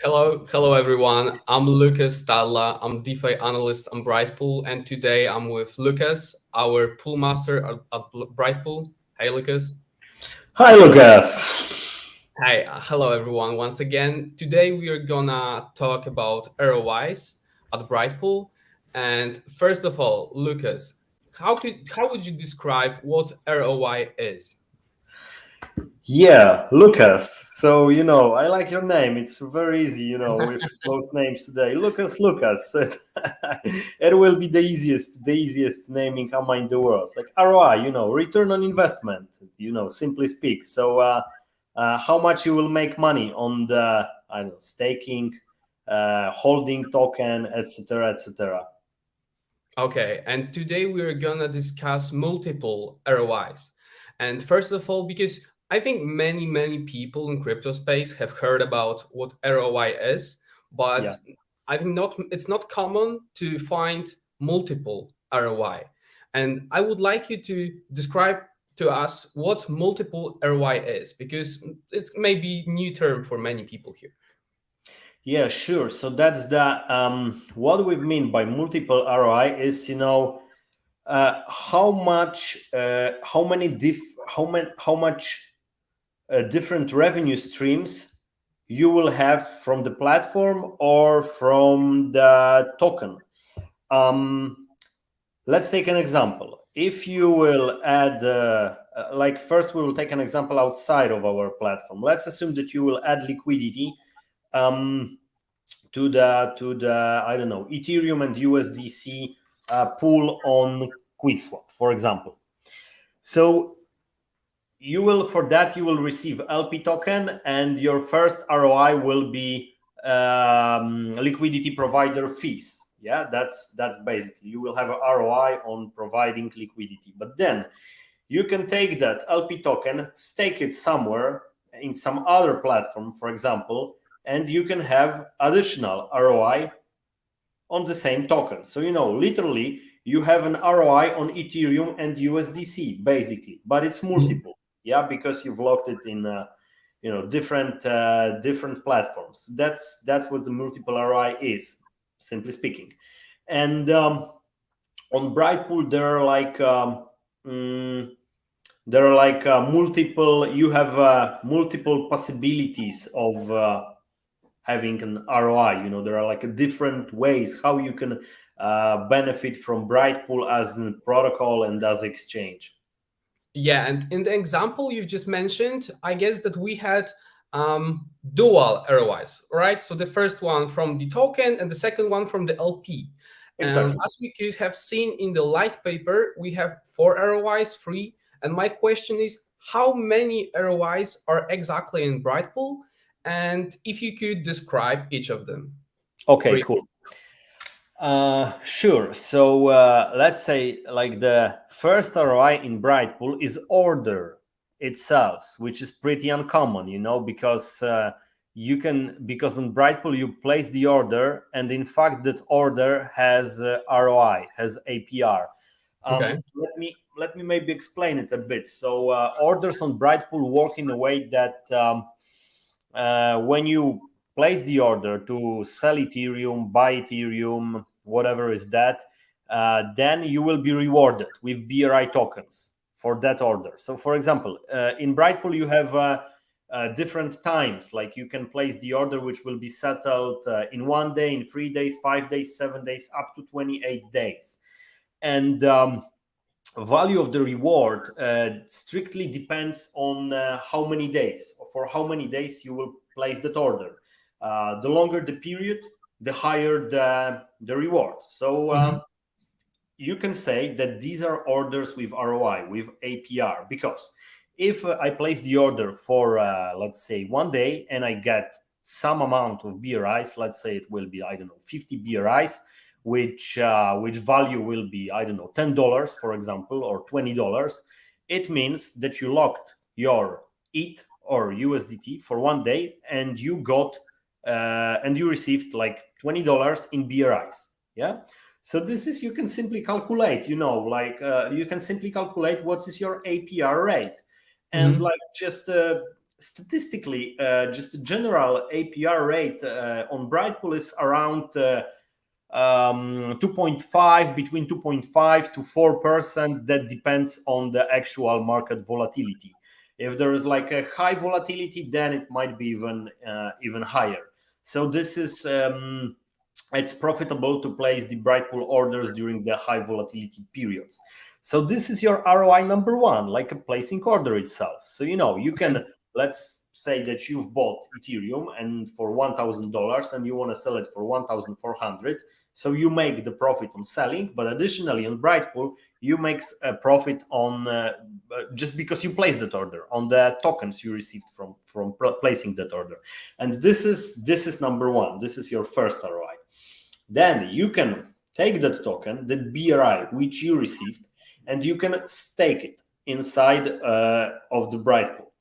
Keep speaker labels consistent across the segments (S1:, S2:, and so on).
S1: Hello everyone. I'm Lucas Tadla. I'm DeFi analyst on Brightpool, and today I'm with Lucas, our pool master at Brightpool. Hey, Lucas.
S2: Hi, Lucas.
S1: Hi, hello everyone. Once again, today we are gonna talk about ROIs at Brightpool. And first of all, Lucas, how would you describe what ROI is?
S2: Yeah, Lucas. So, I like your name. It's very easy, with those names today. Lucas. It will be the easiest naming in the world. Like ROI, return on investment, simply speak. So, how much you will make money on the, I don't know, staking, holding token, etc., etc.
S1: Okay, and today we're gonna discuss multiple ROIs. And first of all, because I think many people in crypto space have heard about what ROI is,
S2: Yeah.
S1: but I think not it's not common to find multiple ROI. And I would like you to describe to us what multiple ROI is, because it may be new term for many people here.
S2: Yeah, sure. So that's the what we mean by multiple ROI is how much how many diff how much different revenue streams you will have from the platform or from the token. Um, let's take an example. If you will add like first we will take an example outside of our platform. Let's assume that you will add liquidity um, to the I don't know, Ethereum and USDC pool on QuickSwap, for example. So you will receive LP token, and your first ROI will be liquidity provider fees. Yeah, that's basically you will have a ROI on providing liquidity. But then you can take that LP token, stake it somewhere in some other platform, for example, and you can have additional ROI on the same token. So, literally, you have an ROI on Ethereum and USDC, basically, but it's multiple. Yeah, because you've locked it in, different platforms. That's what the multiple ROI is, simply speaking. And on Brightpool, mm, there are like multiple. You have multiple possibilities of having an ROI. There are like different ways how you can benefit from Brightpool as a protocol and as exchange.
S1: Yeah, and in the example you just mentioned, I guess that we had dual ROIs, right? So the first one from the token and the second one from the LP. And
S2: Exactly.
S1: as we could have seen in the light paper, we have four ROIs, three. And my question is, how many ROIs are exactly in Brightpool? And if you could describe each of them
S2: Okay,
S1: briefly.
S2: cool. Sure. So let's say like the first ROI in Brightpool is order itself, which is pretty uncommon, because because on Brightpool you place the order, and in fact that order has ROI, has APR.
S1: Okay.
S2: Let me maybe explain it a bit. So orders on Brightpool work in a way that when you place the order to sell Ethereum, buy Ethereum, whatever is that, then you will be rewarded with BRI tokens for that order. So, for example, in Brightpool, you have different times. Like you can place the order, which will be settled in 1 day, in 3 days, 5 days, 7 days, up to 28 days. And value of the reward strictly depends on how many days, for how many days you will place that order. The longer the period, the higher the reward. So
S1: Mhm.
S2: you can say that these are orders with ROI, with APR, because if I place the order for let's say 1 day and I get some amount of BRIs, let's say it will be, I don't know, 50 BRIs, which value will be, I don't know, $10, for example, or $20. It means that you locked your ETH or USDT for 1 day, and you received like $20 in BRIs. Yeah. So this is, you can simply calculate, you can simply calculate what is your APR rate, and
S1: Mhm.
S2: like just statistically, just a general APR rate on Brightpool is around 2.5, between 2.5 to 4%. That depends on the actual market volatility. If there is like a high volatility, then it might be even higher. So this is it's profitable to place the Brightpool orders during the high volatility periods. So this is your ROI number one, like a placing order itself. So you can, let's say that you've bought Ethereum and for $1,000 and you want to sell it for 1,400. So you make the profit on selling, but additionally on Brightpool, you make a profit on just because you placed that order on the tokens you received from placing that order. And this is number one. This is your first ROI. Then you can take that token, that BRI which you received, and you can stake it inside of the Brightpool.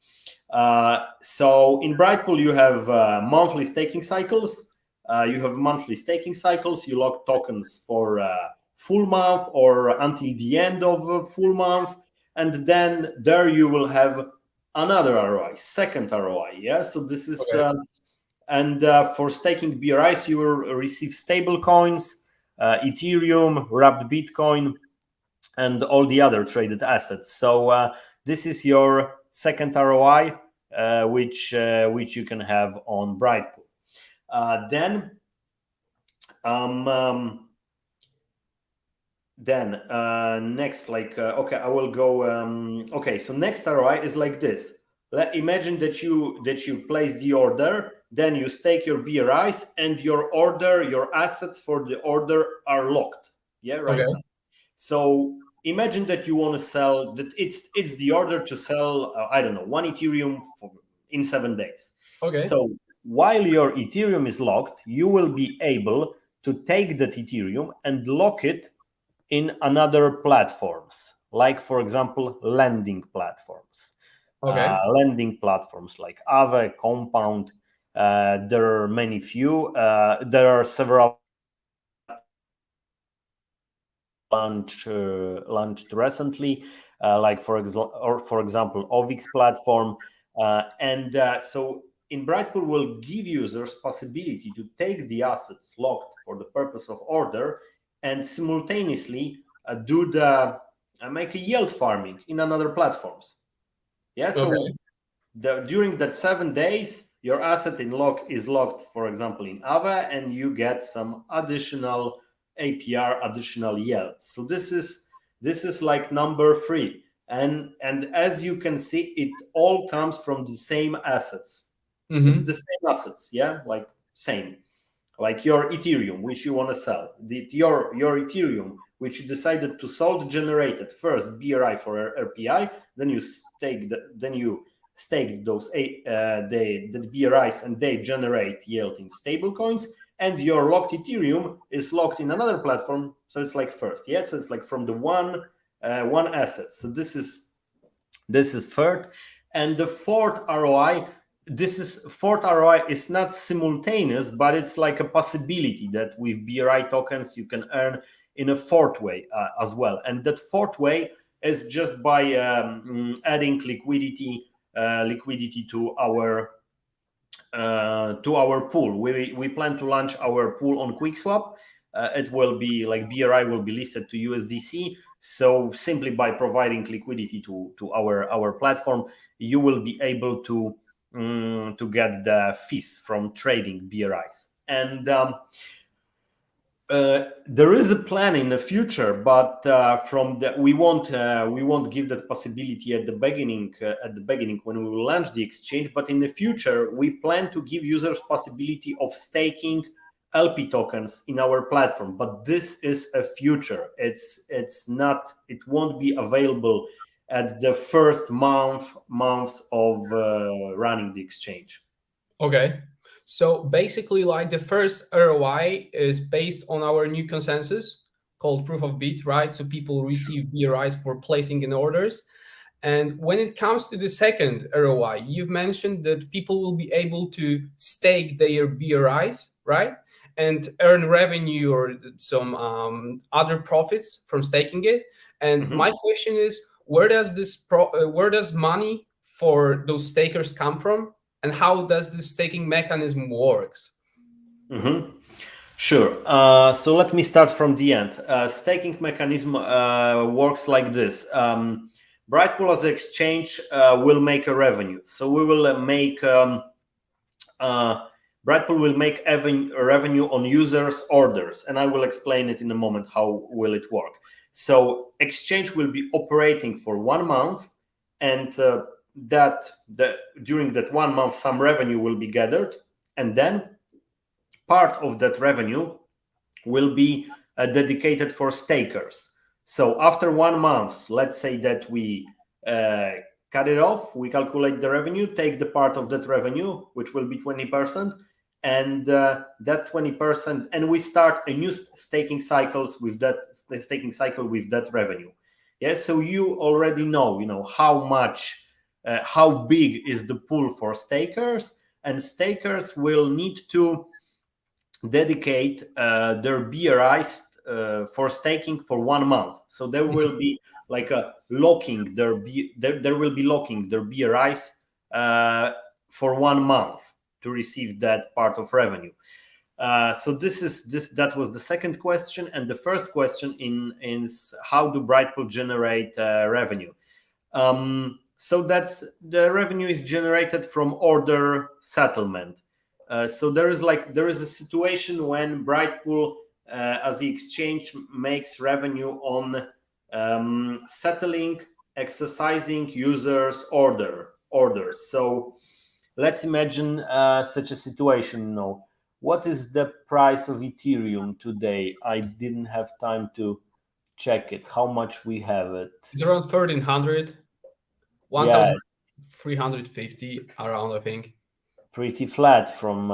S2: So in Brightpool you have monthly staking cycles. You lock tokens for full month or until the end of a full month, and then there you will have another ROI, second ROI. Yeah, so this is and for staking BRIs you will receive stable coins, Ethereum, wrapped Bitcoin, and all the other traded assets. So this is your second ROI, which you can have on Brightpool. Next, I will go. So next ROI is like this. Imagine that you place the order, then you stake your BRIs, and your assets for the order are locked. Yeah, right.
S1: Okay.
S2: Now. So imagine that you want to sell that. It's the order to sell I don't know, 1 Ethereum in 7 days.
S1: Okay.
S2: So while your Ethereum is locked, you will be able to take that Ethereum and lock it in another platforms, like for example lending platforms. Lending platforms like Aave, Compound. There are many few. There are several launched recently, like for example Ovix platform, so in Brightpool will give users possibility to take the assets locked for the purpose of order and simultaneously do the make a yield farming in another platforms. Yeah, so during that 7 days, your asset is locked, for example, in Aave, and you get some additional APR, additional yield. So this is like number 3, and as you can see, it all comes from the same assets. It's the same assets, yeah, like same, like your Ethereum, which you want to sell. Your Ethereum, which you decided to sell, generated first BRI for RPI, then you stake those the BRIs, and they generate yield in stable coins. And your locked Ethereum is locked in another platform, so it's like first. Yes, so it's like from the one asset. So this is third, and the fourth ROI. Fourth ROI is not simultaneous, but it's like a possibility that with BRI tokens you can earn in a fourth way as well. And that fourth way is just by adding liquidity to our pool. We plan to launch our pool on QuickSwap. It will be like BRI will be listed to USDC. So simply by providing liquidity to our platform, you will be able to get the fees from trading BRIs. And there is a plan in the future, but we won't give that possibility at the beginning when we will launch the exchange. But in the future, we plan to give users possibility of staking LP tokens in our platform. But this is a future. It won't be available at the first months of running the exchange.
S1: Okay. So basically, like the first ROI is based on our new consensus called proof of bid, right? So people receive BRIs for placing in orders. And when it comes to the second ROI, you've mentioned that people will be able to stake their BRIs, right? And earn revenue or some other profits from staking it. And my question is, where does money for those stakers come from, and how does this staking mechanism works?
S2: Sure. So let me start from the end. Staking mechanism works like this. Brightpool as an exchange will make a revenue. So we will make Brightpool will make a revenue on users' orders, and I will explain it in a moment. How will it work? So exchange will be operating for 1 month, and during that 1 month, some revenue will be gathered, and then part of that revenue will be dedicated for stakers. So after 1 month, let's say that we cut it off, we calculate the revenue, take the part of that revenue, which will be 20%, and that 20%, and we start a new staking cycles with that staking cycle with that revenue. Yes, so you already know how much, how big is the pool for stakers, and stakers will need to dedicate their BRIs for staking for 1 month. So there will be like a locking there will be locking their BRIs for 1 month to receive that part of revenue. So that was the second question, and the first question is how do Brightpool generate revenue? So that's the revenue is generated from order settlement. So there is a situation when Brightpool as the exchange makes revenue on settling, exercising users' orders. So let's imagine such a situation. What is the price of Ethereum today? I didn't have time to check it. How much we have it?
S1: It's around 1,300, 1,350 around, I think.
S2: Pretty flat from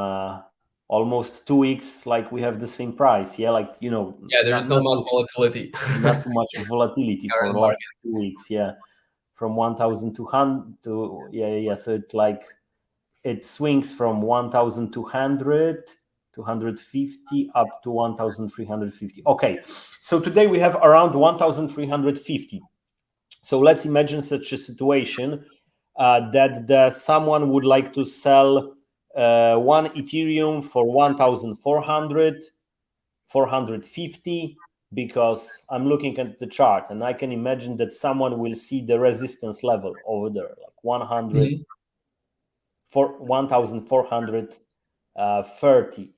S2: almost 2 weeks. Like we have the same price. Yeah,
S1: there is not much volatility.
S2: Not too much volatility for the last 2 weeks. Yeah, from 1,200 to So it swings from 1,200, 250 up to 1,350. Okay, so today we have around 1,350. So let's imagine such a situation that someone would like to sell 1 Ethereum for 1,400, 450, because I'm looking at the chart and I can imagine that someone will see the resistance level over there, like 100 for 1,430.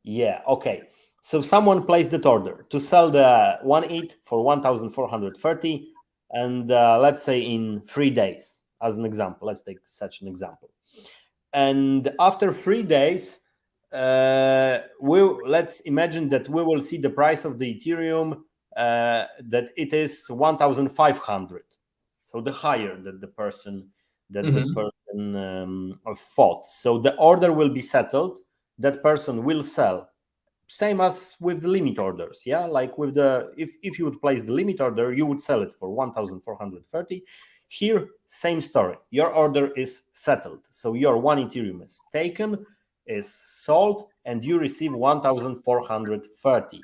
S2: Yeah, okay. So someone placed that order to sell the 1 ETH for 1,430, and let's say in 3 days, as an example. Let's take such an example. And after 3 days, let's imagine that we will see the price of the Ethereum that it is 1,500. So the higher that the person thought. So the order will be settled. That person will sell. Same as with the limit orders. Yeah, like with if you would place the limit order, you would sell it for 1,430. Here, same story. Your order is settled. So your 1 Ethereum is taken, is sold, and you receive 1,430.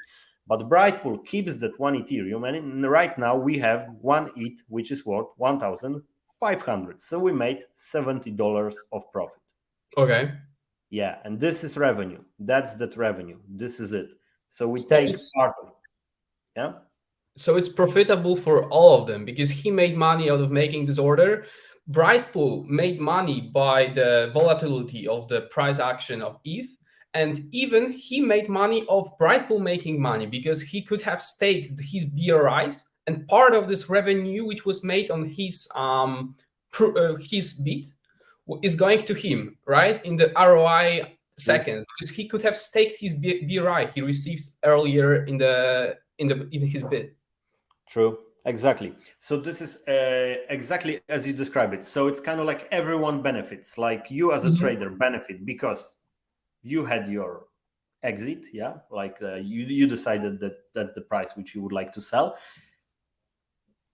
S2: But Brightpool keeps that 1 Ethereum, and right now we have 1 ETH, which is worth 1,500. So we made $70 of profit.
S1: Okay.
S2: Yeah, and this is revenue. That's that revenue. This is it. So we take part of it. Yeah.
S1: So it's profitable for all of them because he made money out of making this order. Brightpool made money by the volatility of the price action of ETH. And even he made money of Brightpool making money because he could have staked his BRIs, and part of this revenue, which was made on his bid, is going to him, right? In the ROI second, because he could have staked his BRI he received earlier in his bid.
S2: True, exactly. So this is exactly as you describe it. So it's kind of like everyone benefits. Like you as a trader benefit because you had your exit. Yeah, like you decided that that's the price which you would like to sell.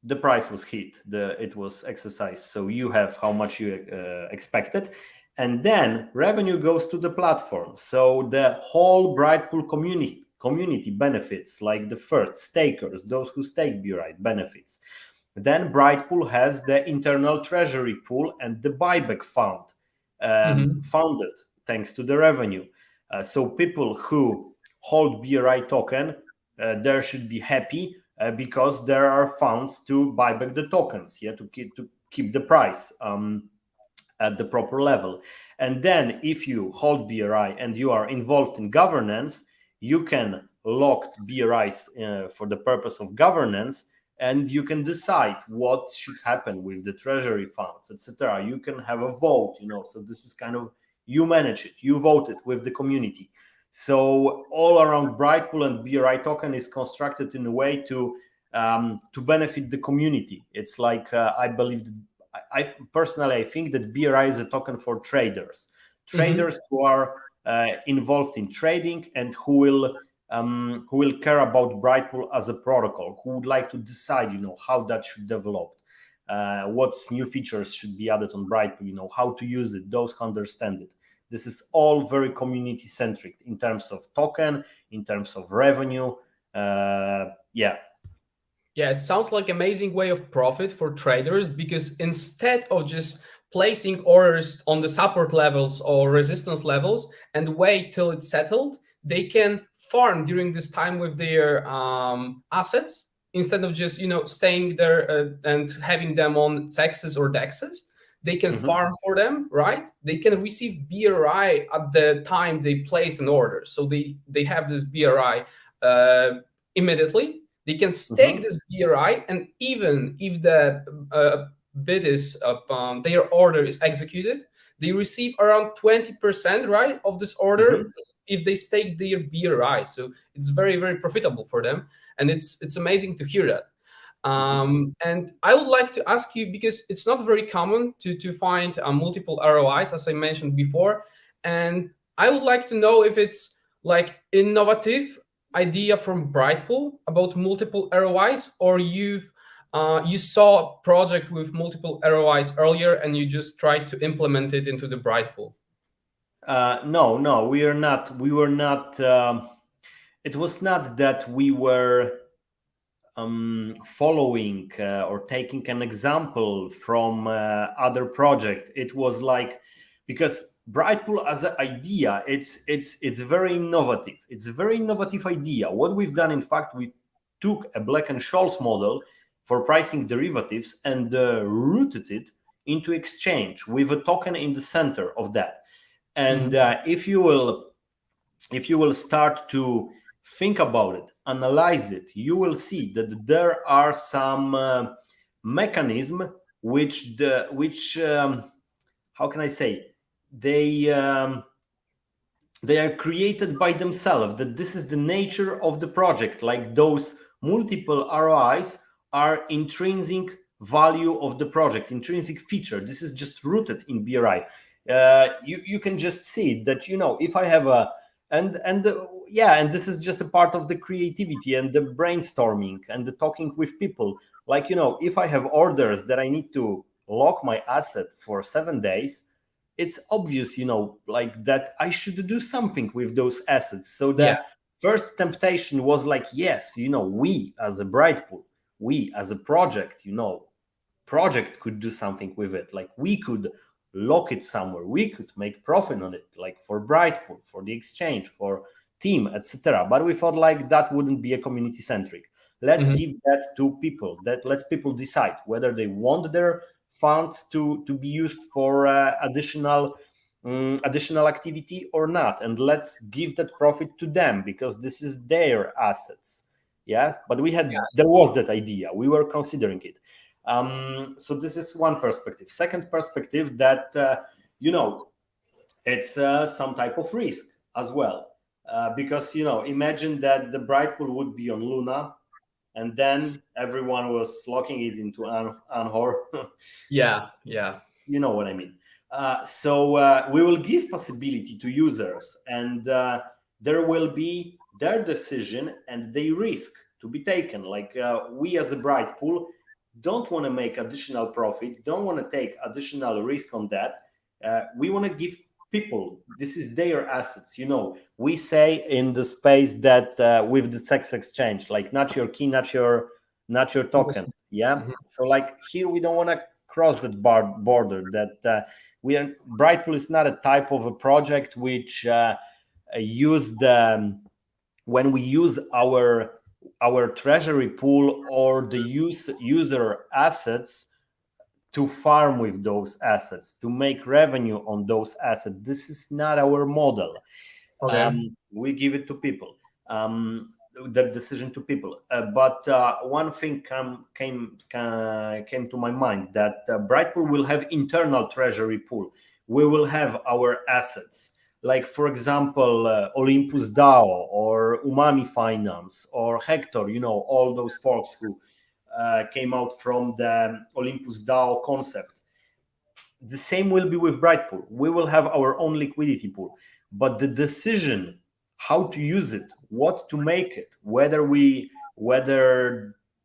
S2: The price was hit. It was exercised. So you have how much you expected. And then revenue goes to the platform. So the whole Brightpool community benefits, like the first stakers, those who stake BRI benefits. Then Brightpool has the internal treasury pool and the buyback fund, founded thanks to the revenue. So people who hold BRI token, there should be happy because there are funds to buy back the tokens, to keep the price at the proper level. And then if you hold BRI and you are involved in governance, you can lock BRIs for the purpose of governance, and you can decide what should happen with the treasury funds, etc. You can have a vote, so this is kind of, you manage it, you vote it with the community. So all around Brightpool and BRI token is constructed in a way to benefit the community. It's like I believe that, I personally think that BRI is a token for traders who are involved in trading and who will care about Brightpool as a protocol, who would like to decide, how that should develop, what new features should be added on Brightpool, how to use it, those who understand it. This is all very community centric in terms of token, in terms of revenue.
S1: Yeah, it sounds like amazing way of profit for traders, because instead of just placing orders on the support levels or resistance levels and wait till it's settled, they can farm during this time with their assets, instead of just staying there and having them on CEXs or DEXs. They can farm for them, right? They can receive BRI at the time they place an order, so they have this BRI immediately. They can stake this BRI, and even if the bid is their order is executed, they receive around 20%, right, of this order if they stake their BRI. So it's very, very profitable for them, and it's amazing to hear that. And I would like to ask you, because it's not very common to find multiple ROIs, as I mentioned before, and I would like to know if it's like innovative idea from Brightpool about multiple ROIs, or you saw a project with multiple ROIs earlier and you just tried to implement it into the Brightpool.
S2: No, we were not. It was not that we were following or taking an example from other project. It was like, because Brightpool as an idea, it's very innovative. It's a very innovative idea. What we've done, in fact, we took a Black-Scholes model for pricing derivatives and rooted it into exchange with a token in the center of that. And if you will start to think about it, analyze it, you will see that there are some mechanism which how can I say, they are created by themselves, that this is the nature of the project. Like those multiple ROIs are intrinsic value of the project, intrinsic feature. This is just rooted in BRI. You can just see that, if I have a and this is just a part of the creativity and the brainstorming and the talking with people. Like, if I have orders that I need to lock my asset for 7 days, it's obvious, like that I should do something with those assets. So the first temptation was like, yes, we as a Brightpool, we as a project, project could do something with it. Like we could lock it somewhere, we could make profit on it, like for Brightpool, for the exchange, for team, etc. But we thought like that wouldn't be a community centric. Let's give that to people, let's people decide whether they want their funds to be used for additional activity or not, and let's give that profit to them because this is their assets. But there was that idea, we were considering it. So this is one perspective. Second perspective, that it's some type of risk as well, because imagine that the Brightpool would be on Luna, and then everyone was locking it into Anhor.
S1: Yeah.
S2: You know what I mean. So we will give possibility to users, and there will be their decision and their risk to be taken. Like we as a Brightpool don't want to make additional profit, don't want to take additional risk on that. We want to give people, this is their assets. We say in the space that with the sex exchange, like not your key, not your not your tokens. Yeah.
S1: Mhm.
S2: So like here we don't want to cross that border. That Brightpool is not a type of a project which use the when we use our treasury pool or the user assets to farm with those assets, to make revenue on those assets. This is not our model.
S1: Okay.
S2: We give it to people, that decision to people. But one thing came to my mind, that Brightpool will have internal treasury pool. We will have our assets, like for example, Olympus DAO or Umami Finance or Hector. All those folks who came out from the Olympus DAO concept. The same will be with Brightpool. We will have our own liquidity pool, but the decision how to use it, what to make it, whether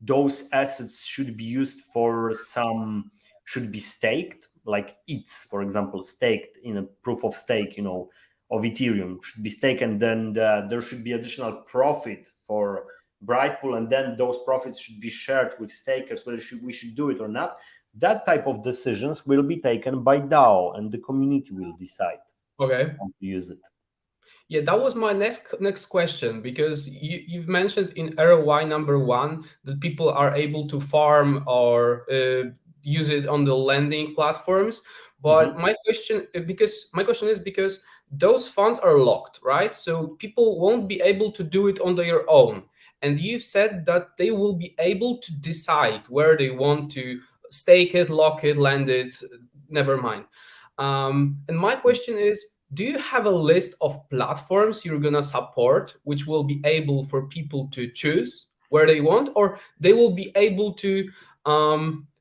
S2: those assets should be used for should be staked, like ETH, for example, staked in a proof of stake, of Ethereum should be staked, and then there should be additional profit for Brightpool, and then those profits should be shared with stakers, whether we should do it or not. That type of decisions will be taken by DAO, and the community will decide
S1: Okay.
S2: how to use it.
S1: Yeah, that was my next question, because you've mentioned in ROI number one that people are able to farm or use it on the lending platforms. But my question is because those funds are locked, right? So people won't be able to do it on their own. And you've said that they will be able to decide where they want to stake it, lock it, lend it, never mind. And my question is, do you have a list of platforms you're going to support which will be able for people to choose where they want, or they will be able to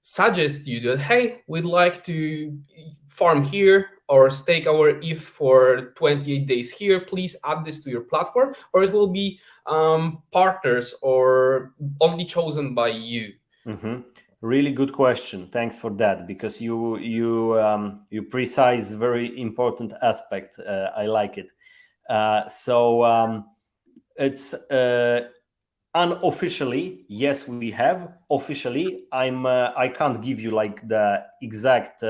S1: suggest you that, hey, we'd like to farm here or stake our ETH for 28 days here, please add this to your platform, or it will be partners or only chosen by you?
S2: Really good question. Thanks for that, because you precise very important aspect. I like it. So it's unofficially, yes, we have. Officially, I can't give you like the exact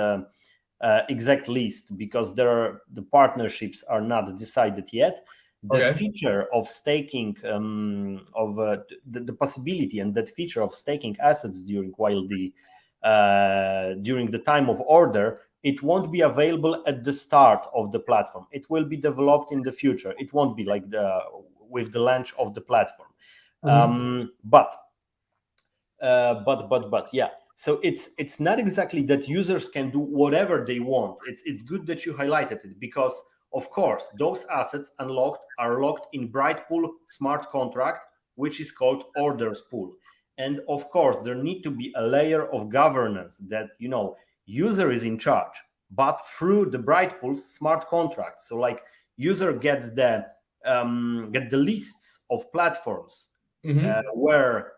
S2: list, because the partnerships are not decided yet. The
S1: Okay.
S2: feature of staking, of the possibility and that feature of staking assets during the time of order, it won't be available at the start of the platform. It will be developed in the future. It won't be like with the launch of the platform. But yeah. So it's not exactly that users can do whatever they want. It's good that you highlighted it, because of course those assets are locked in Brightpool smart contract, which is called orders pool. And of course there need to be a layer of governance that user is in charge, but through the Brightpool smart contract. So like user gets the lists of platforms where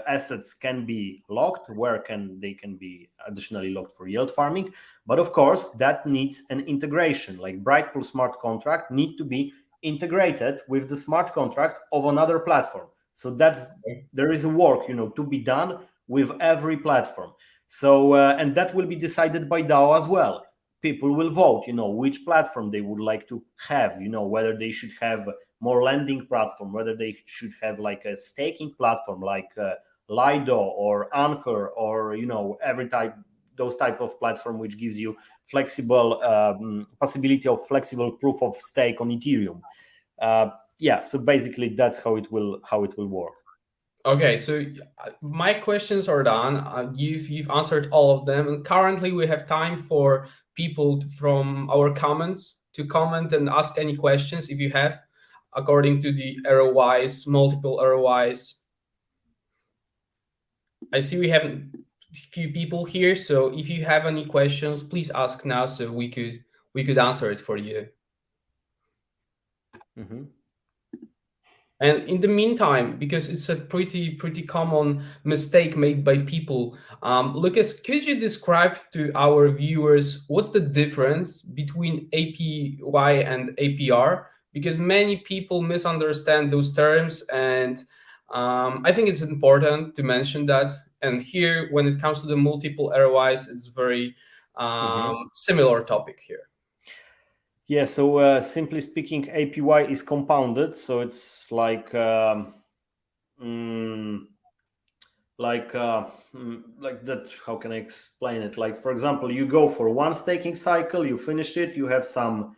S2: assets can be locked, where they can be additionally locked for yield farming. But of course that needs an integration. Like Brightpool smart contract need to be integrated with the smart contract of another platform. So there is a work to be done with every platform. So and that will be decided by DAO as well. People will vote which platform they would like to have, whether they should have more lending platform, whether they should have like a staking platform like Lido or Anchor, or those type of platform which gives you flexible possibility of flexible proof of stake on Ethereum. So basically that's how it will work.
S1: Okay, so my questions are done. You've answered all of them, and currently we have time for people from our comments to comment and ask any questions if you have, according to the ROIs, multiple ROIs. I see we have a few people here, so if you have any questions, please ask now, so we could answer it for you. And in the meantime, because it's a pretty common mistake made by people, Lucas, could you describe to our viewers what's the difference between APY and APR? Because many people misunderstand those terms, and I think it's important to mention that. And here, when it comes to the multiple ROIs, it's very similar topic here.
S2: Yeah, so simply speaking, APY is compounded, so it's mm, like that. How can I explain it? Like, for example, you go for one staking cycle, you finish it, you have some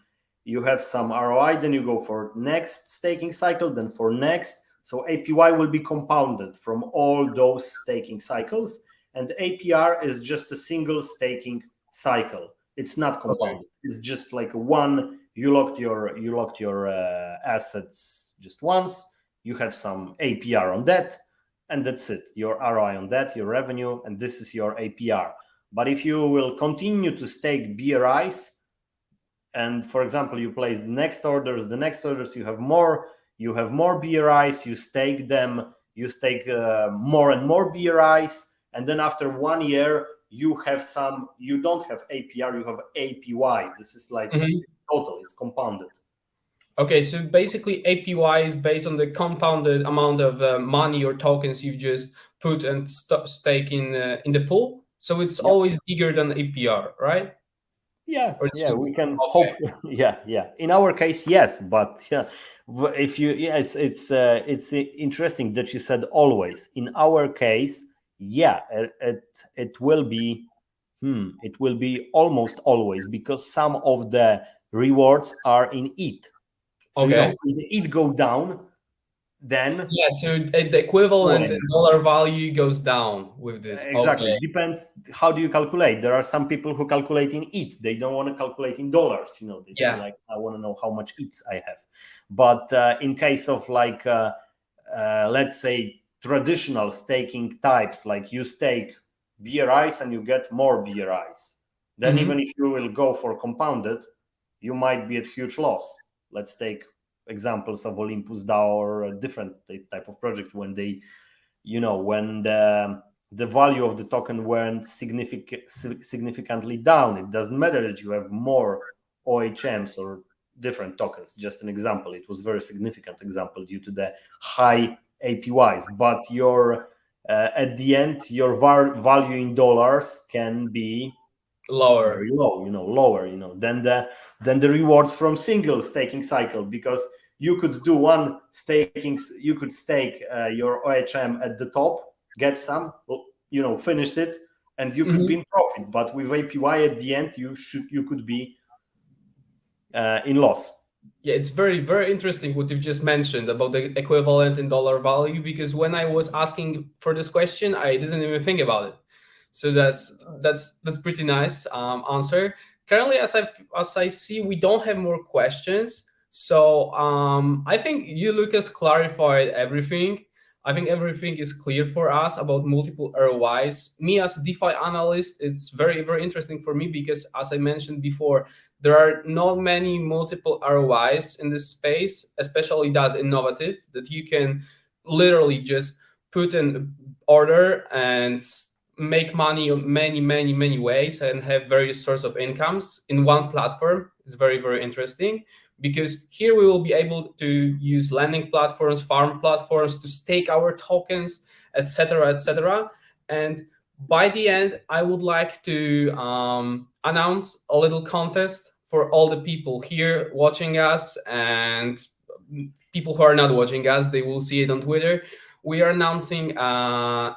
S2: ROI, then you go for next staking cycle, then for next. So APY will be compounded from all those staking cycles, and APR is just a single staking cycle. It's not compounded.
S1: Okay.
S2: It's just like one. You locked your assets just once. You have some APR on that, and that's it. Your ROI on that, your revenue, and this is your APR. But if you will continue to stake BRIs, and for example, you place the next orders, you have more BRIs, you stake them, you stake more and more BRIs, and then after 1 year, you don't have APR, you have APY. This is like total, it's compounded.
S1: Okay, so basically APY is based on the compounded amount of money or tokens you just put and stake in the pool. So it's always bigger than APR, right?
S2: Yeah, we can hope. Yeah. In our case, yes, but if you, it's interesting that you said always. In our case, it will be, it will be almost always, because some of the rewards are in ETH. So if the ETH go down, then
S1: so the equivalent in dollar value goes down with this.
S2: Exactly. Depends how do you calculate. There are some people who calculate in ETH. They don't want to calculate in dollars. They say like, I want to know how much ETH I have. But in case of like, let's say traditional staking types, like you stake BRIs and you get more BRIs, then even if you will go for compounded, you might be at huge loss. Let's take examples of Olympus DAO or a different type of project when they, when the value of the token went significantly down. It doesn't matter that you have more OHMs or different tokens. Just an example. It was a very significant example due to the high APYs. But your at the end, your value in dollars can be
S1: lower,
S2: very low. Lower. Than the rewards from single staking cycle, because you could do one staking. You could stake your OHM at the top, get some, finished it, and you could be in profit. But with APY at the end, you could be in loss.
S1: Yeah, it's very, very interesting what you've just mentioned about the equivalent in dollar value, because when I was asking for this question, I didn't even think about it. So that's pretty nice answer. Currently, as I see, we don't have more questions. So I think you, Lucas, clarified everything. I think everything is clear for us about multiple ROIs. Me as a DeFi analyst, it's very, very interesting for me because, as I mentioned before, there are not many multiple ROIs in this space, especially that innovative, that you can literally just put an order and make money on many, many, many ways and have various sources of incomes in one platform. It's very, very interesting, because here we will be able to use lending platforms, farm platforms to stake our tokens, etc., etc. And by the end, I would like to announce a little contest for all the people here watching us, and people who are not watching us, they will see it on Twitter. We are announcing a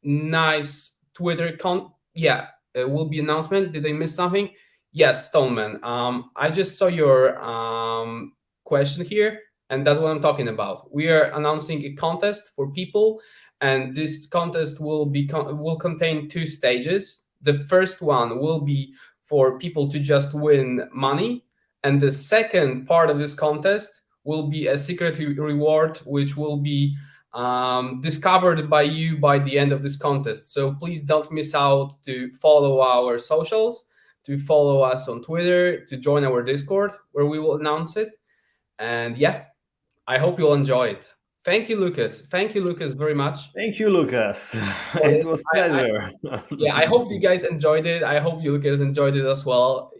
S1: nice Twitter it will be announcement. Did I miss something? Yes, Stoneman. I just saw your question here, and that's what I'm talking about. We are announcing a contest for people, and this contest will contain 2 stages. The first one will be for people to just win money, and the second part of this contest will be a secret reward, which will be discovered by you by the end of this contest. So please don't miss out to follow our socials, to follow us on Twitter, to join our Discord, where we will announce it. And I hope you'll enjoy it. Thank you, Lucas. Thank you, Lucas, very much.
S2: Thank you, Lucas. It was a pleasure.
S1: I hope you guys enjoyed it. I hope you guys enjoyed it as well.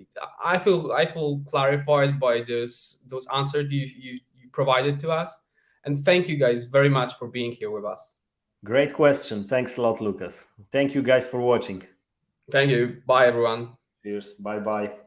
S1: I feel clarified by those answers you provided to us. And thank you guys very much for being here with us.
S2: Great question. Thanks a lot, Lucas. Thank you guys for watching.
S1: Thank you. Bye, everyone.
S2: Cheers. Bye-bye.